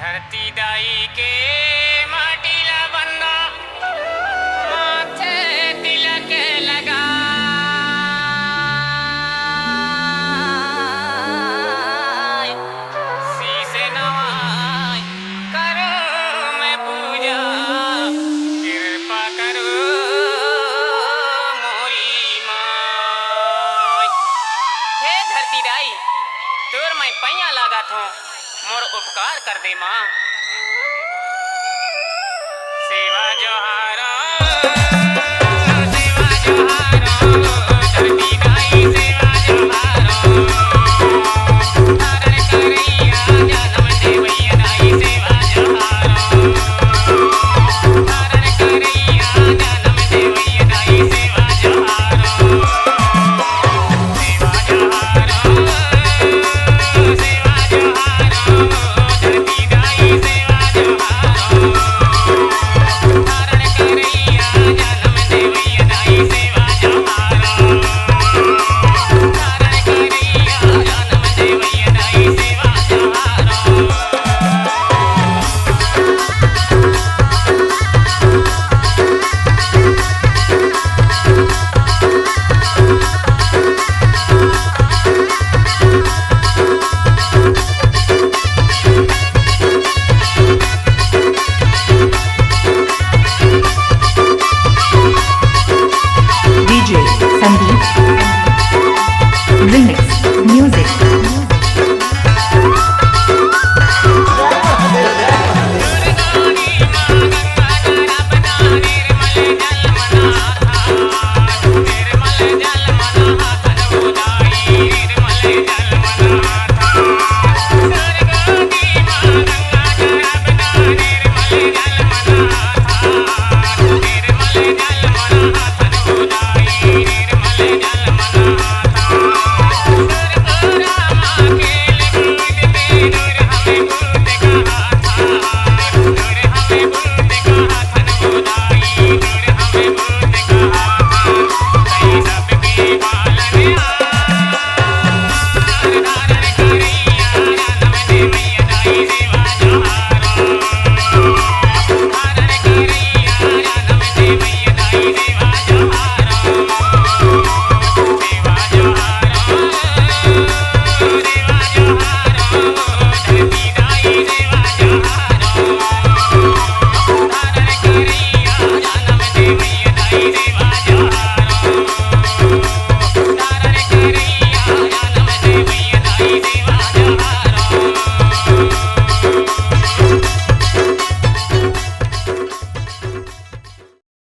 धरती दाई के माटीला बन्ना माथे तिलक लगा शीश नवाई करो मैं पूजा कृपा करो मोरी माई। हे धरती दाई तोर मैं पैया लगा था मोर उपकार कर दे माँ। सेवा जोहारा सेवा जोहारा धरती दाई सेवा जोहारा धारण करैया जन्म देवैया दाई सेवा जोहारा धारण करैया जन्म देवैया दाई सेवा जोहारा सेवा जोहारा सेवा जोहारा धरती दाई सेवा जोहारा धारण करैया जन्म देवैया दाई सेवा जोहारा धारण करैया जन्म देवैया दाई सेवा जोहारा। DJ Sandeep Remix Music धारण करैया जन्म देवैया दाई सेवा